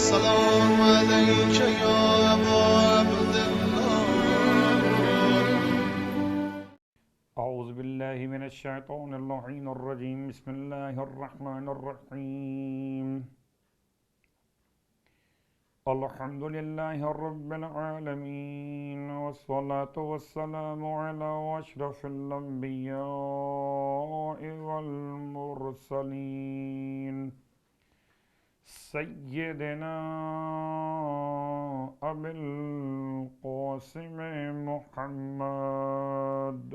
السلام عليك يا أبا عبد الله. أعوذ بالله من الشيطان اللعين الرجيم. بسم الله الرحمن الرحيم. الحمد لله رب العالمين، والصلاة والسلام على أشرف الأنبياء والمرسلين سيدنا أبي القاسم محمد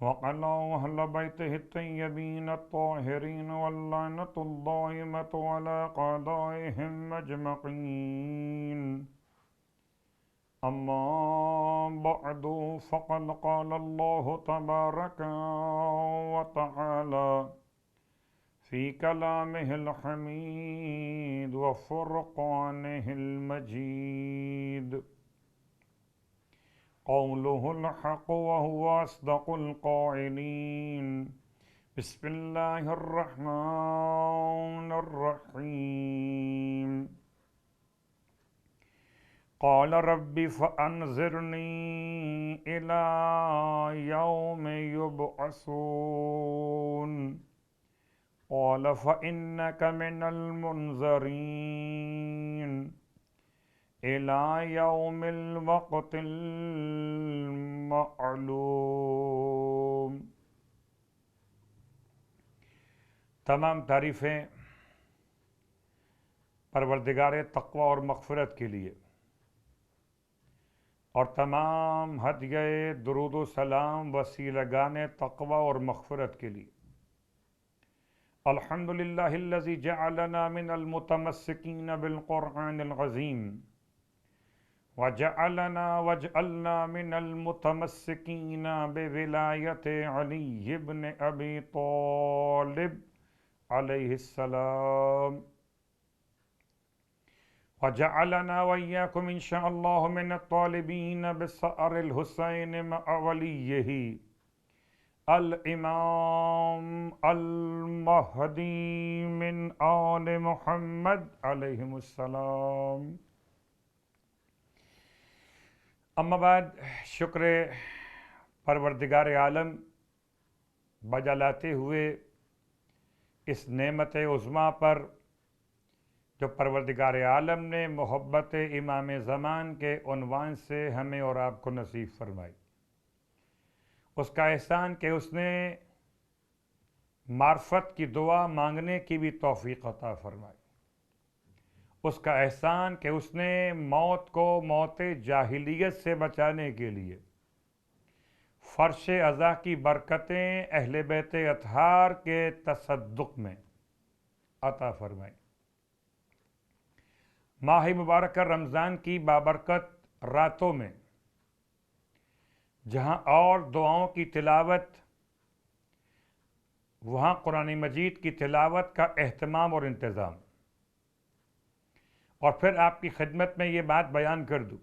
وعلى أهل بيته الطيبين الطاهرين، واللعنة الدائمة على أعدائهم أجمعين. أما بعد، فقد قال الله تبارك وتعالى في كلامه الحميد وفرقانه المجيد: قوله الحق وهو أصدق القائلين. بسم الله الرحمن الرحيم. قال رب فأنظرني إلى يوم يبعثون قال فإنك من المنظرين إلى يوم الوقت المعلوم. تمام تعریفیں پروردگار تقوی اور مغفرت کے لیے، اور تمام ہدیہ درود و سلام وسیلگان تقوی اور مغفرت کے لیے. الحمدللہ الذی جعلنا من المتمسکین بالقرآن العظیم واجعلنا من المتمسکین بولایت علی بن ابی طالب علیہ السلام، وجعلنا وإياكم إن شاء الله من الطالبين بثأر الحسين مع وليه الإمام المهدي من آل محمد علیہم السلام. اما بعد، شکر پروردگار عالم بجا لاتے ہوئے اس نعمت عظمیٰ پر جو پروردگار عالم نے محبت امام زمان کے عنوان سے ہمیں اور آپ کو نصیب فرمائی. اس کا احسان کہ اس نے معرفت کی دعا مانگنے کی بھی توفیق عطا فرمائی. اس کا احسان کہ اس نے موت کو موت جاہلیت سے بچانے کے لیے فرش عزا کی برکتیں اہل بیت اطہار کے تصدق میں عطا فرمائی. ماہ مبارک رمضان کی بابرکت راتوں میں جہاں اور دعاؤں کی تلاوت، وہاں قرآن مجید کی تلاوت کا اہتمام اور انتظام. اور پھر آپ کی خدمت میں یہ بات بیان کر دوں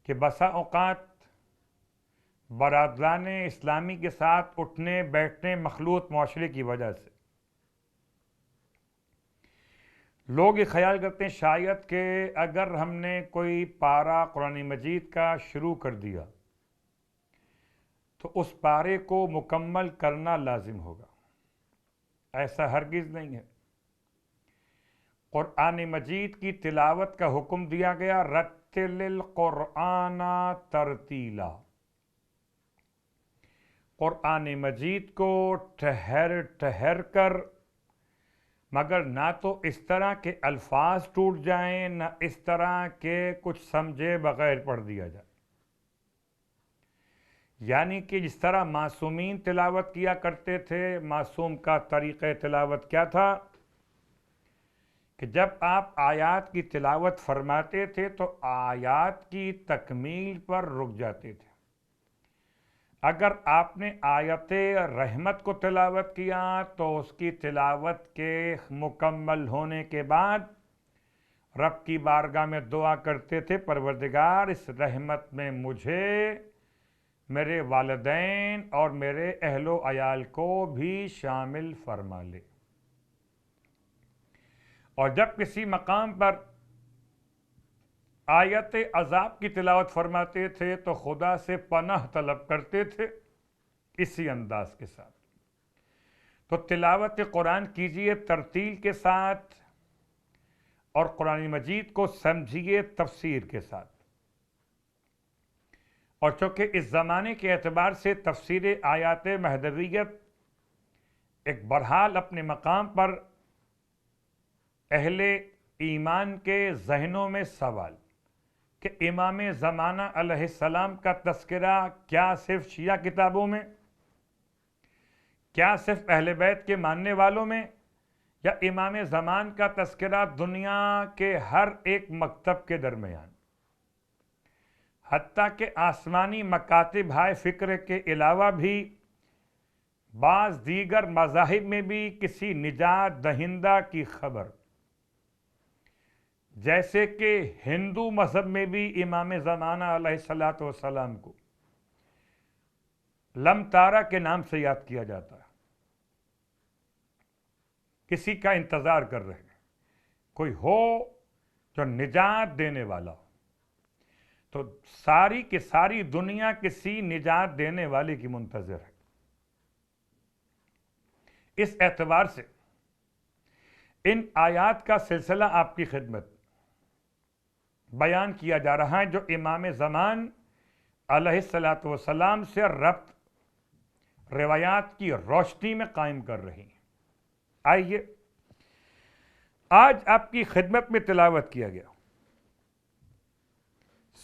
کہ بسا اوقات برادران اسلامی کے ساتھ اٹھنے بیٹھنے مخلوط معاشرے کی وجہ سے لوگ یہ خیال کرتے ہیں شاید کہ اگر ہم نے کوئی پارہ قرآن مجید کا شروع کر دیا تو اس پارے کو مکمل کرنا لازم ہوگا. ایسا ہرگز نہیں ہے. قرآن مجید کی تلاوت کا حکم دیا گیا، رتل القرآن ترتیلا. قرآن مجید کو ٹھہر ٹھہر کر، مگر نہ تو اس طرح کے الفاظ ٹوٹ جائیں، نہ اس طرح کے کچھ سمجھے بغیر پڑھ دیا جائے. یعنی کہ جس طرح معصومین تلاوت کیا کرتے تھے، معصوم کا طریقہ تلاوت کیا تھا کہ جب آپ آیات کی تلاوت فرماتے تھے تو آیات کی تکمیل پر رک جاتے تھے. اگر آپ نے آیت رحمت کو تلاوت کیا تو اس کی تلاوت کے مکمل ہونے کے بعد رب کی بارگاہ میں دعا کرتے تھے، پروردگار اس رحمت میں مجھے، میرے والدین اور میرے اہل و عیال کو بھی شامل فرما لے. اور جب کسی مقام پر آیت عذاب کی تلاوت فرماتے تھے تو خدا سے پناہ طلب کرتے تھے اسی انداز کے ساتھ. تو تلاوت قرآن کیجئے ترتیل کے ساتھ اور قرآن مجید کو سمجھیے تفسیر کے ساتھ. اور چونکہ اس زمانے کے اعتبار سے تفسیر آیات مہدویت ایک برحال اپنے مقام پر اہل ایمان کے ذہنوں میں سوال کہ امام زمانہ علیہ السلام کا تذکرہ کیا صرف شیعہ کتابوں میں، کیا صرف اہل بیت کے ماننے والوں میں، یا امام زمان کا تذکرہ دنیا کے ہر ایک مکتب کے درمیان، حتیٰ کہ آسمانی مکاتب ہائے فکر کے علاوہ بھی بعض دیگر مذاہب میں بھی کسی نجات دہندہ کی خبر، جیسے کہ ہندو مذہب میں بھی امام زمانہ علیہ السلام کو لم تارا کے نام سے یاد کیا جاتا ہے. کسی کا انتظار کر رہے ہیں، کوئی ہو جو نجات دینے والا ہو. تو ساری کی ساری دنیا کسی نجات دینے والے کی منتظر ہے. اس اعتبار سے ان آیات کا سلسلہ آپ کی خدمت بیان کیا جا رہا ہے جو امام زمان علیہ السلام سے ربط روایات کی روشنی میں قائم کر رہی ہیں. آئیے آج آپ کی خدمت میں تلاوت کیا گیا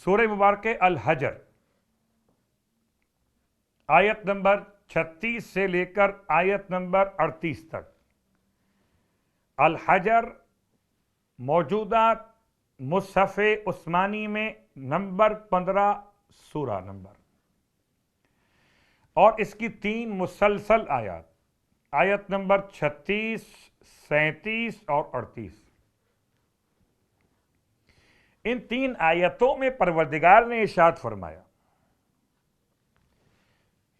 سورہ مبارکہ الحجر آیت نمبر 36 سے لے کر آیت نمبر 38 تک. الحجر موجودہ مصحف عثمانی میں نمبر 15 سورہ نمبر، اور اس کی 3 مسلسل آیات، آیت نمبر 36، 37 اور 38. ان 3 آیتوں میں پروردگار نے ارشاد فرمایا،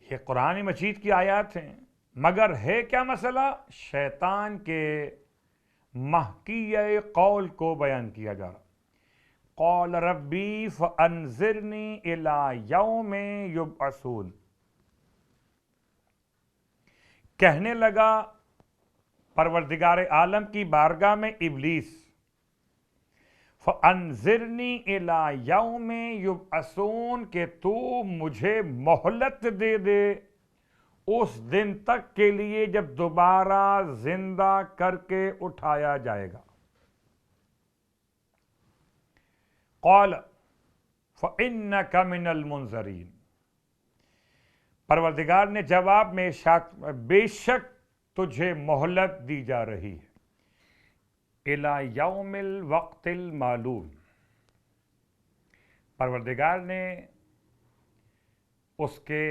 یہ قرآن مجید کی آیات ہیں، مگر ہے کیا مسئلہ؟ شیطان کے محکیہ قول کو بیان کیا جا رہا. قال ربی فانظرنی الی یوم یبعثون، کہنے لگا پروردگار عالم کی بارگاہ میں ابلیس، فانظرنی الی یوم یبعثون، کہ تو مجھے مہلت دے دے اس دن تک کے لیے جب دوبارہ زندہ کر کے اٹھایا جائے گا. قال فإنک من المنظرین، پروردگار نے جواب میں بے شک تجھے مہلت دی جا رہی ہے، الی یوم الوقت المعلوم. پروردگار نے اس کے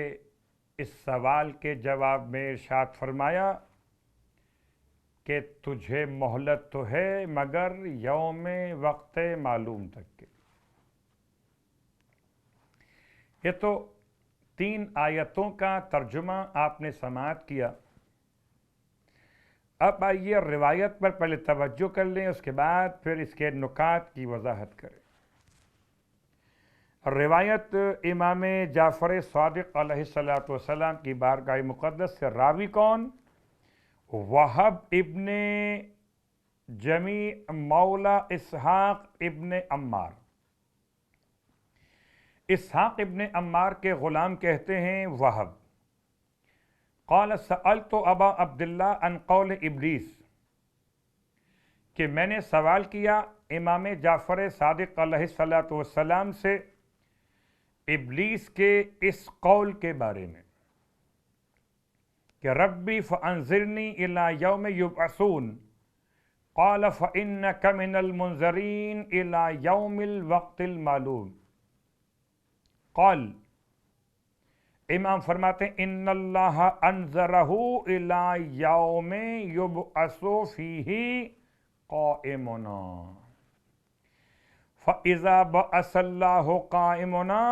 اس سوال کے جواب میں ارشاد فرمایا کہ تجھے مہلت تو ہے مگر یوم وقت معلوم تک کے. یہ تو 3 آیتوں کا ترجمہ آپ نے سماعت کیا. اب آئیے روایت پر پہلے توجہ کر لیں، اس کے بعد پھر اس کے نکات کی وضاحت کریں. روایت امام جعفر صادق علیہ السلام کی بارگاہ مقدس سے راوی کون؟ وہب ابن جمیع مولا اسحاق ابن عمار. اسحاق ابن عمار کے غلام کہتے ہیں وہب. قال سألت ابا عبداللہ عن قول ابلیس، کہ میں نے سوال کیا امام جعفر صادق علیہ السلام سے ابلیس کے اس قول کے بارے میں کہ ربی فانظرنی الی یوم یبعثون، قال فإنک من المنظرین الی یوم الوقت المعلوم. قال، امام فرماتے ہیں ان اللہ انظرہ الی یوم یبعث فیہ قائمنا، فاذا بعث اللہ قائمنا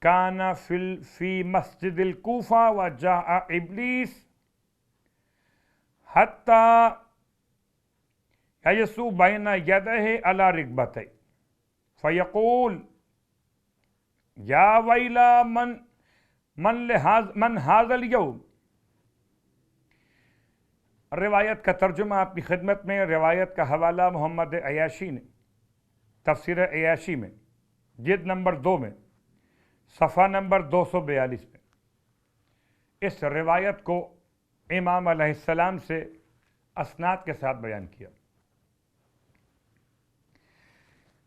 کان فی مسجد الکوفہ وجاء ابلیس حتی یجسو بین یدہ علی رکبتہ فیقول یا ویلا من ھذا الیوم. روایت کا ترجمہ آپ کی خدمت میں. روایت کا حوالہ محمد عیاشی نے تفسیر عیاشی میں جلد نمبر 2 میں صفحہ نمبر 242 میں اس روایت کو امام علیہ السلام سے اسناد کے ساتھ بیان کیا.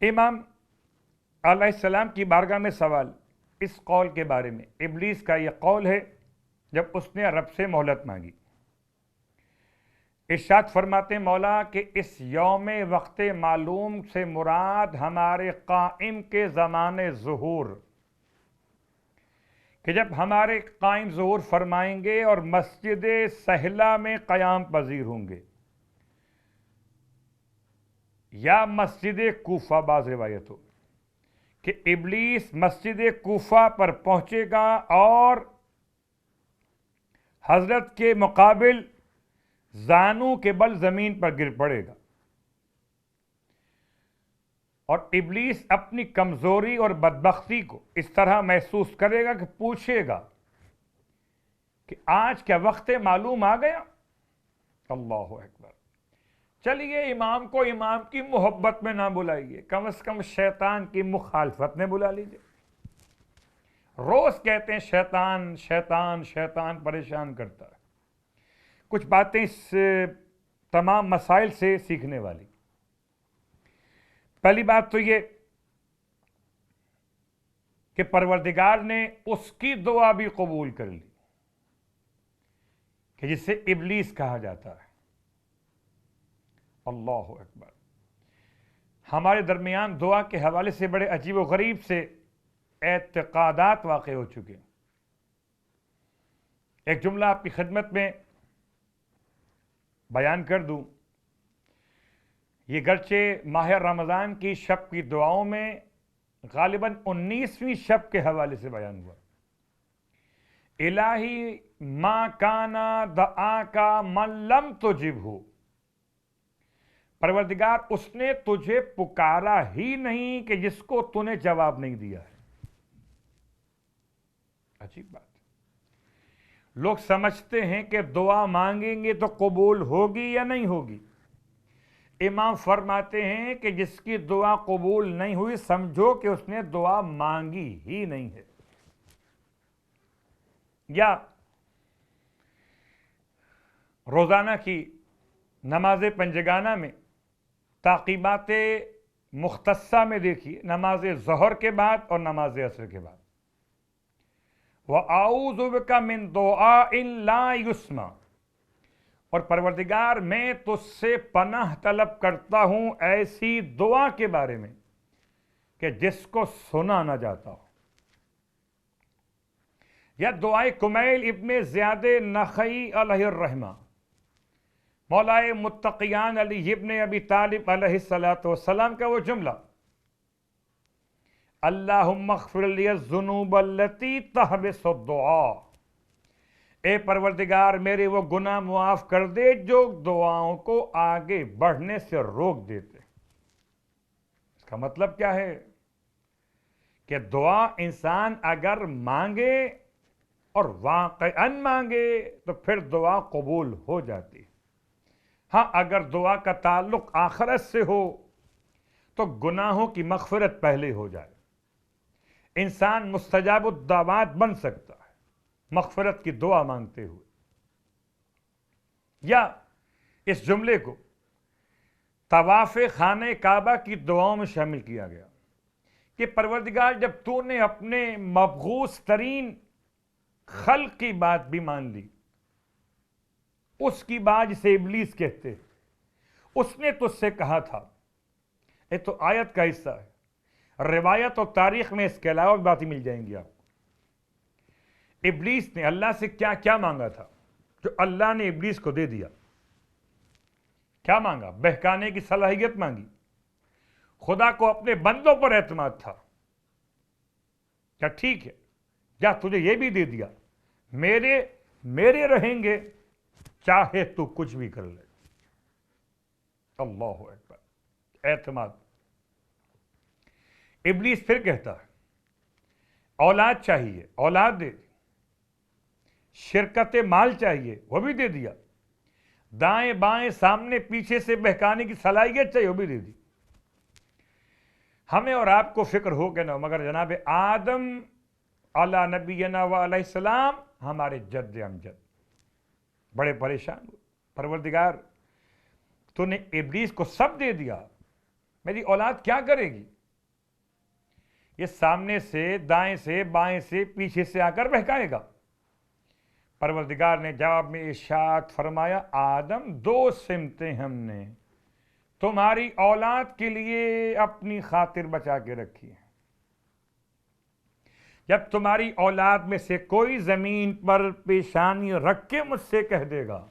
امام علیہ السلام کی بارگاہ میں سوال اس قول کے بارے میں. ابلیس کا یہ قول ہے جب اس نے رب سے مہلت مانگی. ارشاد فرماتے مولا کہ اس یوم وقت معلوم سے مراد ہمارے قائم کے زمانے ظہور، کہ جب ہمارے قائم ظہور فرمائیں گے اور مسجد سہلہ میں قیام پذیر ہوں گے، یا مسجد کوفہ بعض روایت ہو کہ ابلیس مسجد کوفہ پر پہنچے گا اور حضرت کے مقابل زانو کے بل زمین پر گر پڑے گا، اور ابلیس اپنی کمزوری اور بدبختی کو اس طرح محسوس کرے گا کہ پوچھے گا کہ آج کیا وقت معلوم آ گیا. اللہ اکبر. چلیے امام کو امام کی محبت میں نہ بلائیے، کم از کم شیطان کی مخالفت میں بلا لیجیے. روز کہتے ہیں شیطان شیطان شیطان پریشان کرتا ہے. کچھ باتیں اس تمام مسائل سے سیکھنے والی. پہلی بات تو یہ کہ پروردگار نے اس کی دعا بھی قبول کر لی کہ جسے ابلیس کہا جاتا ہے. اللہ اکبر. ہمارے درمیان دعا کے حوالے سے بڑے عجیب و غریب سے اعتقادات واقع ہو چکے ہیں. ایک جملہ آپ کی خدمت میں بیان کر دوں. یہ گرچہ ماہ رمضان کی شب کی دعاؤں میں غالباً 19ویں شب کے حوالے سے بیان ہوا. الہی ما کانا دعاکا من لم تجبہ، پروردگار اس نے تجھے پکارا ہی نہیں کہ جس کو تو نے جواب نہیں دیا ہے. عجیب بات. لوگ سمجھتے ہیں کہ دعا مانگیں گے تو قبول ہوگی یا نہیں ہوگی. امام فرماتے ہیں کہ جس کی دعا قبول نہیں ہوئی سمجھو کہ اس نے دعا مانگی ہی نہیں ہے. یا روزانہ کی نماز پنجگانہ میں تعقیبات مختصہ میں دیکھیے، نماز ظہر کے بعد اور نماز عصر کے بعد، وَأَعُوذُ بِكَ مِن دُعَاءٍ لَا يُسْمَعُ، اور پروردگار میں تجھ سے پناہ طلب کرتا ہوں ایسی دعا کے بارے میں کہ جس کو سنا نہ جاتا ہو. یا دعائے کمیل ابن زیاد نخعی علیہ الرحمہ، مولائے متقیان علی ابن ابی طالب علیہ السلام کا وہ جملہ، اللہم اغفر لی الذنوب التی تحبس الدعاء، اے پروردگار میرے وہ گناہ معاف کر دے جو دعاؤں کو آگے بڑھنے سے روک دیتے. اس کا مطلب کیا ہے کہ دعا انسان اگر مانگے اور واقعاً مانگے تو پھر دعا قبول ہو جاتی. ہاں اگر دعا کا تعلق آخرت سے ہو تو گناہوں کی مغفرت پہلے ہو جائے. انسان مستجاب الدعوات بن سکتا ہے مغفرت کی دعا مانگتے ہوئے. یا اس جملے کو طواف خانہ کعبہ کی دعاؤں میں شامل کیا گیا کہ پروردگار جب تو نے اپنے مبغوث ترین خلق کی بات بھی مان لی، اس کی بات جسے ابلیس کہتے، اس نے تجھ سے کہا تھا. یہ تو آیت کا حصہ ہے. روایت اور تاریخ میں اس کے علاوہ بھی باتیں مل جائیں گی آپ کو. ابلیس نے اللہ سے کیا کیا مانگا تھا جو اللہ نے ابلیس کو دے دیا. کیا مانگا؟ بہکانے کی صلاحیت مانگی. خدا کو اپنے بندوں پر اعتماد تھا. کیا ٹھیک ہے جا تجھے یہ بھی دے دیا، میرے رہیں گے چاہے تو کچھ بھی کر لے. اللہ اکبر، اعتماد۔ ابلیس پھر کہتا ہے اولاد چاہیے، اولاد دے دی، شرکت مال چاہیے، وہ بھی دے دیا، دائیں بائیں سامنے پیچھے سے بہکانے کی صلاحیت چاہیے، وہ بھی دے دی۔ ہمیں اور آپ کو فکر ہو کہ نہ، مگر جناب آدم علی نبینا و علیہ السلام ہمارے جد امجد بڑے پریشان ہوئے، پروردگار تو نے ابلیس کو سب دے دیا، میری اولاد کیا کرے گی؟ یہ سامنے سے، دائیں سے، بائیں سے، پیچھے سے آ کر بہکائے گا۔ پروردگار نے جواب میں ارشاد فرمایا آدم دو سمتیں ہم نے تمہاری اولاد کے لیے اپنی خاطر بچا کے رکھی ہے۔ جب تمہاری اولاد میں سے کوئی زمین پر پیشانی رکھ کے مجھ سے کہہ دے گا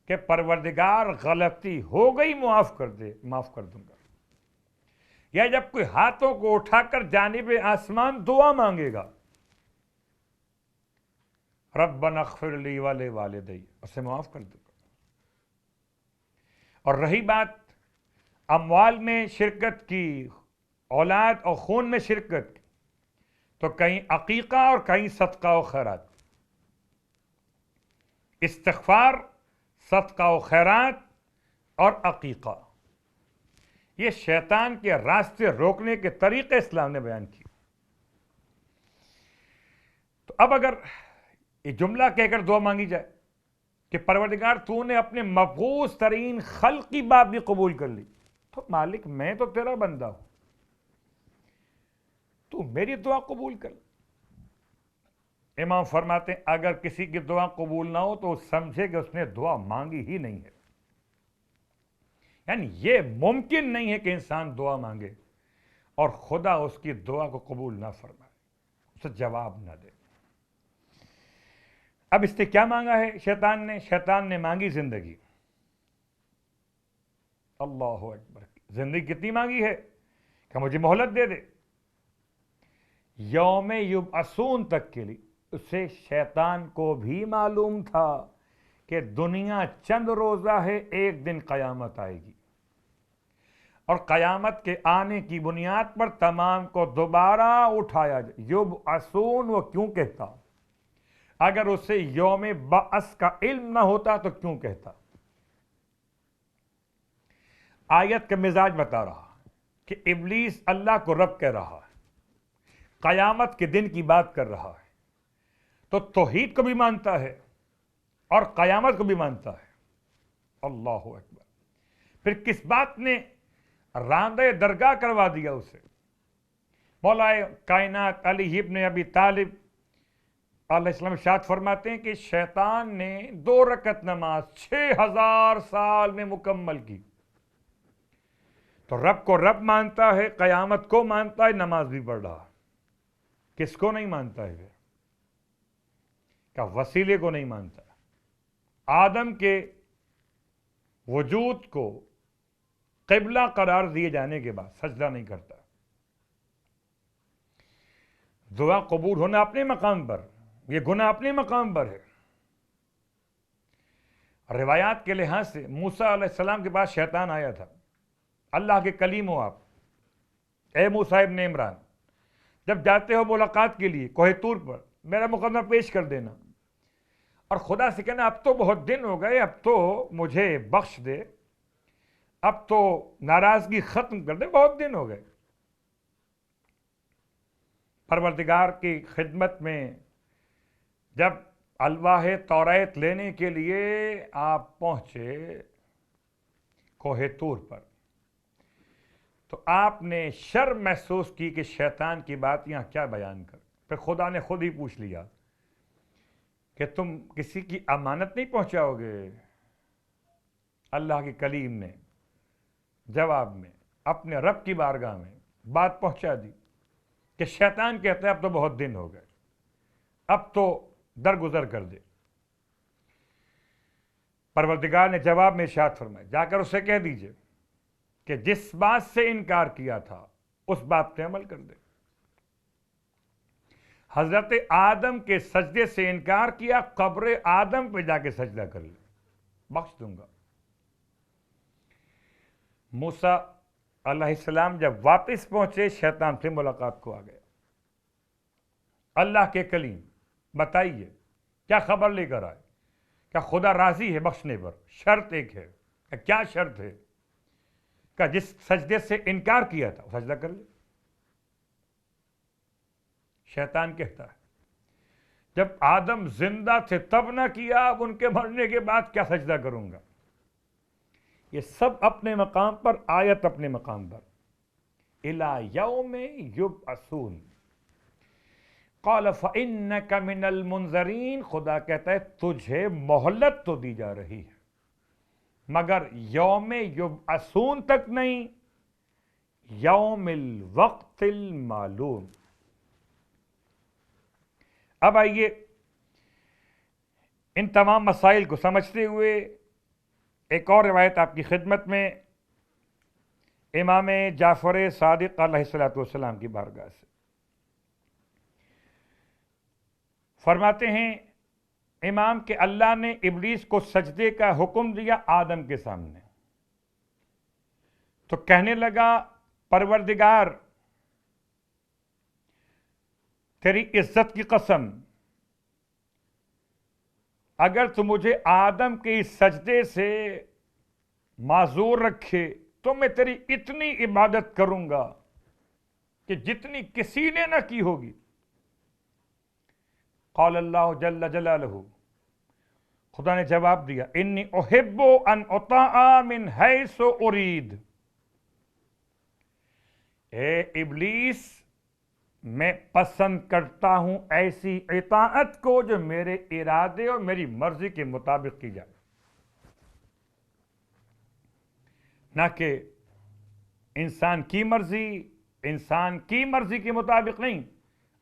کہ پروردگار غلطی ہو گئی، معاف کر دے، معاف کر دوں گا، یا جب کوئی ہاتھوں کو اٹھا کر جانب آسمان دعا مانگے گا ربنا اغفر لی ولوالدی، اسے معاف کر دوں گا۔ اور رہی بات اموال میں شرکت کی، اولاد اور خون میں شرکت کی، تو کہیں عقیقہ اور کہیں صدقہ و خیرات۔ استغفار، صدقہ و خیرات اور عقیقہ، یہ شیطان کے راستے روکنے کے طریقے اسلام نے بیان کیے۔ تو اب اگر یہ جملہ کہہ کر دعا مانگی جائے کہ پروردگار تو نے اپنے مبعوث ترین خلق کی بات بھی قبول کر لی، تو مالک میں تو تیرا بندہ ہوں، تو میری دعا قبول کر۔ امام فرماتے ہیں اگر کسی کی دعا قبول نہ ہو تو سمجھے کہ اس نے دعا مانگی ہی نہیں ہے، یعنی یہ ممکن نہیں ہے کہ انسان دعا مانگے اور خدا اس کی دعا کو قبول نہ فرمائے، اسے جواب نہ دے۔ اب اس نے کیا مانگا ہے شیطان نے مانگی زندگی۔ اللہ اکبر، زندگی کتنی مانگی ہے کہ مجھے مہلت دے دے، یوم یبعثون تک کے لیے۔ اسے شیطان کو بھی معلوم تھا کہ دنیا چند روزہ ہے، ایک دن قیامت آئے گی، اور قیامت کے آنے کی بنیاد پر تمام کو دوبارہ اٹھایا جائے۔ یبعثون وہ کیوں کہتا؟ اگر اسے یوم بعث کا علم نہ ہوتا تو کیوں کہتا؟ آیت کا مزاج بتا رہا کہ ابلیس اللہ کو رب کہہ رہا ہے، قیامت کے دن کی بات کر رہا ہے، تو توحید کو بھی مانتا ہے اور قیامت کو بھی مانتا ہے۔ اللہ اکبر، پھر کس بات نے راندہ درگاہ کروا دیا اسے؟ مولا کائنات علی ابن ابی طالب علیہ السلام ارشاد فرماتے ہیں کہ شیطان نے 2 رکعت نماز 6000 سال میں مکمل کی، تو رب کو رب مانتا ہے، قیامت کو مانتا ہے، نماز بھی پڑھ رہا، کس کو نہیں مانتا ہے؟ کیا وسیلے کو نہیں مانتا؟ آدم کے وجود کو قبلہ قرار دیے جانے کے بعد سجدہ نہیں کرتا۔ دعا قبول ہونا اپنے مقام پر، یہ گناہ اپنے مقام پر ہے۔ روایات کے لحاظ سے موسیٰ علیہ السلام کے پاس شیطان آیا تھا، اللہ کے کلیم ہو آپ، اے موسیٰ ابن عمران، جب جاتے ہو ملاقات کے لیے کوہ طور پر میرا مقدمہ پیش کر دینا، اور خدا سے کہنا اب تو بہت دن ہو گئے، اب تو مجھے بخش دے، اب تو ناراضگی ختم کر دے، بہت دن ہو گئے۔ پروردگار کی خدمت میں جب الواح توریت لینے کے لیے آپ پہنچے کوہ طور پر، تو آپ نے شرم محسوس کی کہ شیطان کی بات یہاں کیا بیان کر۔ پھر خدا نے خود ہی پوچھ لیا کہ تم کسی کی امانت نہیں پہنچاؤ گے؟ اللہ کے کلیم نے جواب میں اپنے رب کی بارگاہ میں بات پہنچا دی کہ شیطان کہتا ہے اب تو بہت دن ہو گئے، اب تو درگزر کر دے۔ پروردگار نے جواب میں ارشاد فرمایا جا کر اسے کہہ دیجئے کہ جس بات سے انکار کیا تھا اس بات پہ عمل کر دے۔ حضرت آدم کے سجدے سے انکار کیا، قبر آدم پہ جا کے سجدہ کر لے، بخش دوں گا۔ موسیٰ علیہ السلام جب واپس پہنچے شیطان سے ملاقات کو آ گیا. اللہ کے کلیم بتائیے کیا خبر لے کر آئے؟ کیا خدا راضی ہے بخشنے پر؟ شرط ایک ہے. کیا شرط ہے؟ کہ جس سجدے سے انکار کیا تھا وہ سجدہ کر لے. شیطان کہتا ہے جب آدم زندہ تھے تب نہ کیا، اب ان کے مرنے کے بعد کیا سجدہ کروں گا؟ یہ سب اپنے مقام پر، آیت اپنے مقام پر. الی یوم یبعثون قال فإنک من المنذرین. خدا کہتا ہے تجھے مہلت تو دی جا رہی ہے مگر یوم یبعثون تک نہیں، یوم الوقت المعلوم. اب آئیے ان تمام مسائل کو سمجھتے ہوئے ایک اور روایت آپ کی خدمت میں امام جعفر صادق علیہ السلام کی بارگاہ سے. فرماتے ہیں امام کہ اللہ نے ابلیس کو سجدے کا حکم دیا آدم کے سامنے، تو کہنے لگا پروردگار تیری عزت کی قسم، اگر تو مجھے آدم کے اس سجدے سے معذور رکھے تو میں تیری اتنی عبادت کروں گا کہ جتنی کسی نے نہ کی ہوگی. قال اللہ جل جلالہ، خدا نے جواب دیا انی احب ان اطاع من حیث ارید. اے ابلیس میں پسند کرتا ہوں ایسی اطاعت کو جو میرے ارادے اور میری مرضی کے مطابق کی جائے، نہ کہ انسان کی مرضی کے مطابق نہیں،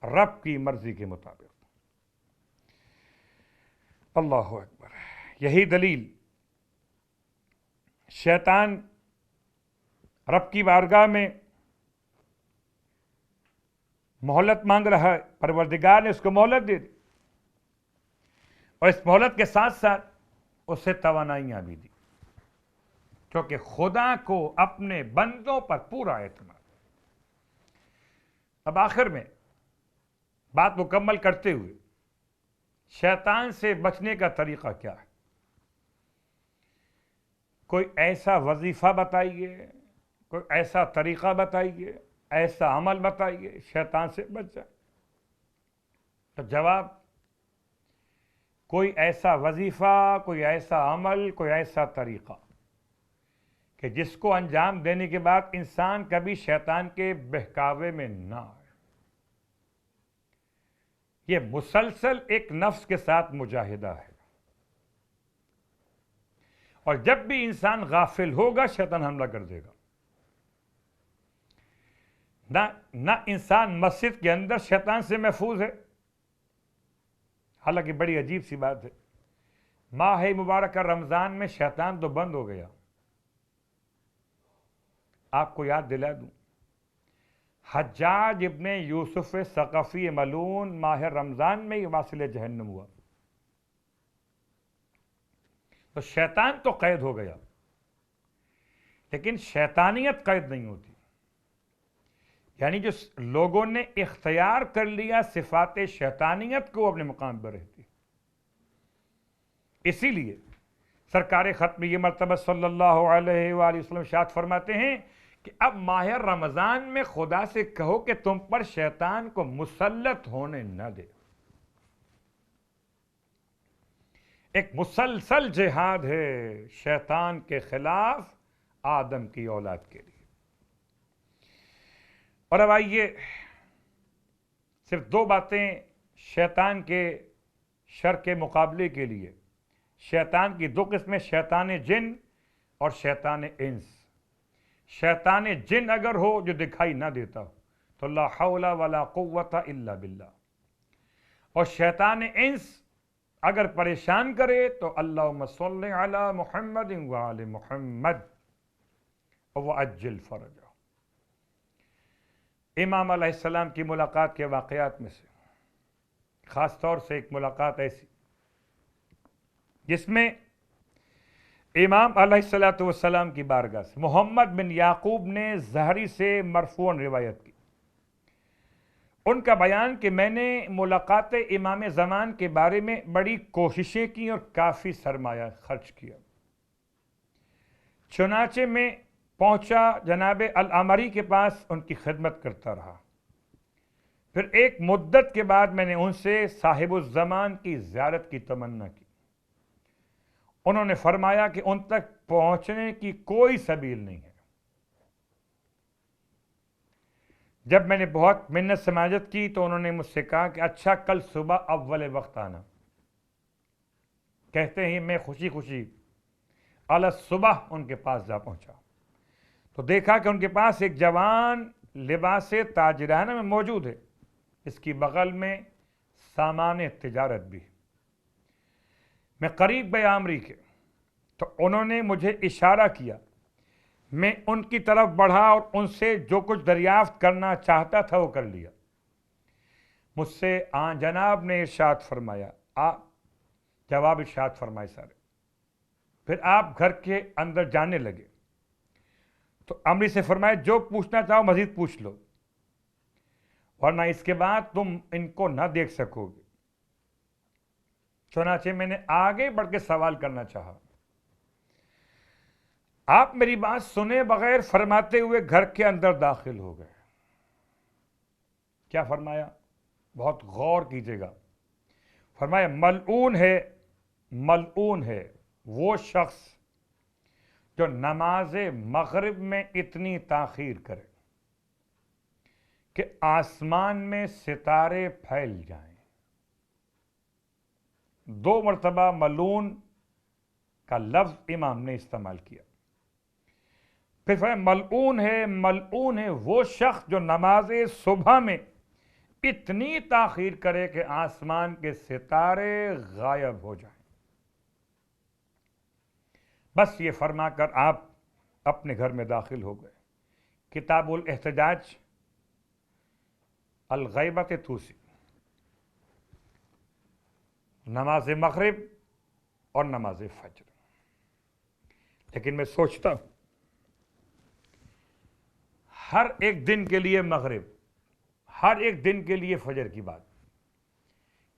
رب کی مرضی کے مطابق. اللہ اکبر. یہی دلیل شیطان رب کی بارگاہ میں مہلت مانگ رہا ہے، پروردگار نے اس کو مہلت دے دی اور اس مہلت کے ساتھ ساتھ اسے توانائیاں بھی دی، کیونکہ خدا کو اپنے بندوں پر پورا اعتماد. اب آخر میں بات مکمل کرتے ہوئے شیطان سے بچنے کا طریقہ کیا ہے؟ کوئی ایسا وظیفہ بتائیے، کوئی ایسا طریقہ بتائیے، ایسا عمل بتائیے شیطان سے بچ جائے. تو جواب کوئی ایسا وظیفہ، کوئی ایسا عمل، کوئی ایسا طریقہ کہ جس کو انجام دینے کے بعد انسان کبھی شیطان کے بہکاوے میں نہ آئے. یہ مسلسل ایک نفس کے ساتھ مجاہدہ ہے، اور جب بھی انسان غافل ہوگا شیطان حملہ کر دے گا. نہ انسان مسجد کے اندر شیطان سے محفوظ ہے. حالانکہ بڑی عجیب سی بات ہے، ماہ مبارکہ رمضان میں شیطان تو بند ہو گیا. آپ کو یاد دلا دوں، حجاج ابن یوسف ثقفی ملعون ماہ رمضان میں ہی واصل جہنم ہوا. تو شیطان تو قید ہو گیا، لیکن شیطانیت قید نہیں ہوتی. یعنی جو لوگوں نے اختیار کر لیا صفات شیطانیت کو اپنے مقام پر رہتی. اسی لیے سرکار ختم یہ مرتبہ صلی اللہ علیہ وآلہ وسلم ارشاد فرماتے ہیں کہ اب ماہ رمضان میں خدا سے کہو کہ تم پر شیطان کو مسلط ہونے نہ دے. ایک مسلسل جہاد ہے شیطان کے خلاف آدم کی اولاد کے لیے. اور اب آئیے صرف دو باتیں شیطان کے شر کے مقابلے کے لیے. شیطان کی دو قسمیں، شیطان جن اور شیطان انس. شیطان جن اگر ہو جو دکھائی نہ دیتا ہو تو لا حول ولا قوت الا باللہ، اور شیطان انس اگر پریشان کرے تو اللہم صلی علی محمد وآل محمد وعجل فرجہ. امام علیہ السلام کی ملاقات کے واقعات میں سے خاص طور سے ایک ملاقات ایسی جس میں امام علیہ السلام کی بارگاہ سے محمد بن یعقوب نے زہری سے مرفوعاً روایت کی، ان کا بیان کہ میں نے ملاقات امام زمان کے بارے میں بڑی کوششیں کی اور کافی سرمایہ خرچ کیا، چنانچہ میں پہنچا جناب العمری کے پاس، ان کی خدمت کرتا رہا۔ پھر ایک مدت کے بعد میں نے ان سے صاحب الزمان کی زیارت کی تمنا کی، انہوں نے فرمایا کہ ان تک پہنچنے کی کوئی سبیل نہیں ہے۔ جب میں نے بہت منت سماجت کی تو انہوں نے مجھ سے کہا کہ اچھا کل صبح اول وقت آنا۔ کہتے ہیں میں خوشی خوشی اعلی صبح ان کے پاس جا پہنچا تو دیکھا کہ ان کے پاس ایک جوان لباس تاجرانہ میں موجود ہے، اس کی بغل میں سامان تجارت بھی۔ میں قریب گیا آمری کے تو انہوں نے مجھے اشارہ کیا، میں ان کی طرف بڑھا اور ان سے جو کچھ دریافت کرنا چاہتا تھا وہ کر لیا۔ مجھ سے آن جناب نے ارشاد فرمایا، آپ جواب ارشاد فرمائے سارے۔ پھر آپ گھر کے اندر جانے لگے تو امری سے فرمایا جو پوچھنا چاہو مزید پوچھ لو، ورنہ اس کے بعد تم ان کو نہ دیکھ سکو گے۔ چنانچہ میں نے آگے بڑھ کے سوال کرنا چاہا، آپ میری بات سنے بغیر فرماتے ہوئے گھر کے اندر داخل ہو گئے۔ کیا فرمایا؟ بہت غور کیجیے گا۔ فرمایا ملعون ہے وہ شخص جو نماز مغرب میں اتنی تاخیر کرے کہ آسمان میں ستارے پھیل جائیں۔ 2 مرتبہ ملعون کا لفظ امام نے استعمال کیا۔ پھر فرمایا ملعون ہے وہ شخص جو نماز صبح میں اتنی تاخیر کرے کہ آسمان کے ستارے غائب ہو جائیں۔ بس یہ فرما کر آپ اپنے گھر میں داخل ہو گئے۔ کتاب الاحتجاج الغیبت توسی، نماز مغرب اور نماز فجر۔ لیکن میں سوچتا ہوں ہر ایک دن کے لیے مغرب، ہر ایک دن کے لیے فجر کی بات،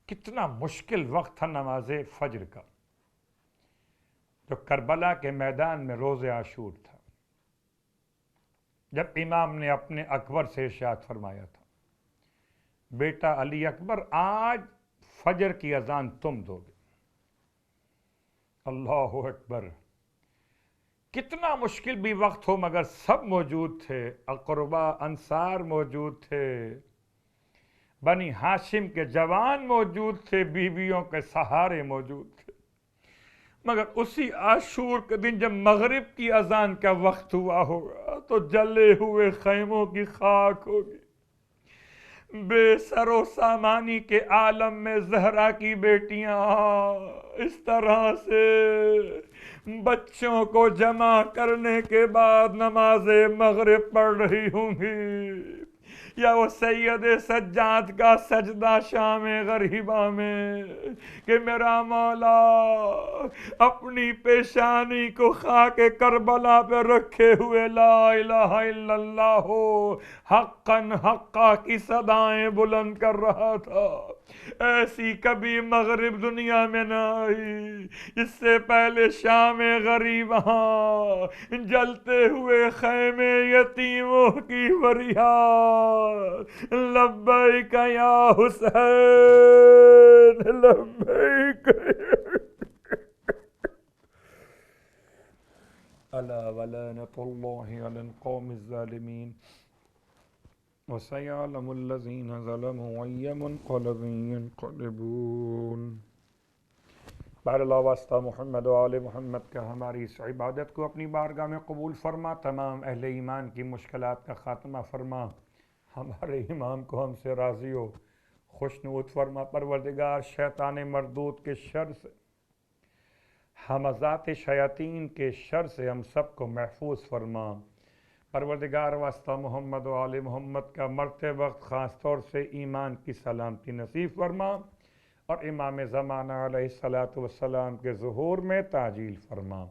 کتنا مشکل وقت تھا نماز فجر کا، جو کربلا کے میدان میں روز عاشور تھا، جب امام نے اپنے اکبر سے ارشاد فرمایا تھا، بیٹا علی اکبر آج فجر کی اذان تم دو گے۔ اللہ اکبر، کتنا مشکل بھی وقت ہو مگر سب موجود تھے، اقربا انصار موجود تھے، بنی ہاشم کے جوان موجود تھے، بیویوں کے سہارے موجود تھے، مگر اسی عاشور کے دن جب مغرب کی اذان کا وقت ہوا ہوگا تو جلے ہوئے خیموں کی خاک ہوگی، بے سر و سامانی کے عالم میں زہرا کی بیٹیاں اس طرح سے بچوں کو جمع کرنے کے بعد نماز مغرب پڑھ رہی ہوں گی، یا وہ سید سجاد کا سجدہ شام غریبہ میں کہ میرا مولا اپنی پیشانی کو خاک کربلا پہ رکھے ہوئے لا الہ الا اللہ حقاً حقا کی صدائیں بلند کر رہا تھا۔ ایسی کبھی مغرب دنیا میں نہ آئی، اس سے پہلے شام غریباں جلتے ہوئے خیمے یتیموں کی فریاد، لبیک یا حسین لبیک، الا ولعنۃ اللہ علی القوم الظالمین وَسَيَعْلَمُ الَّذِينَ ظَلَمُوا أَيَّ مُنقَلَبٍ يَنقَلِبُونَ۔ بہر اللہ واسطہ محمد و آل محمد کا ہماری اس عبادت کو اپنی بارگاہ میں قبول فرما، تمام اہل ایمان کی مشکلات کا خاتمہ فرما، ہمارے امام کو ہم سے راضی ہو، خوشنود فرما پروردگار، شیطان مردود کے شر سے، حمزات شیاطین کے شر سے ہم سب کو محفوظ فرما۔ پروردگار واسطہ محمد و آل محمد کا مرتے وقت خاص طور سے ایمان کی سلامتی نصیب فرما، اور امام زمانہ علیہ الصلاۃ والسلام کے ظہور میں تعجیل فرما۔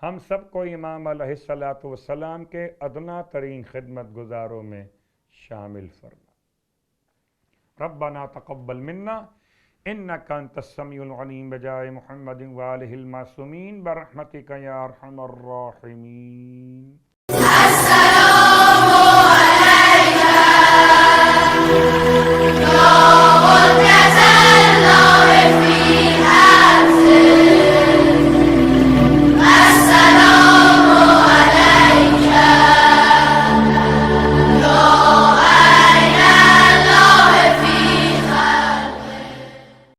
ہم سب کو امام علیہ الصلوۃ والسلام کے ادنا ترین خدمت گزاروں میں شامل فرما۔ ربنا تقبل منا انک انت السمیع العلیم بجائے محمد وآلہ المعصومین برحمتک یا ارحم الراحمین۔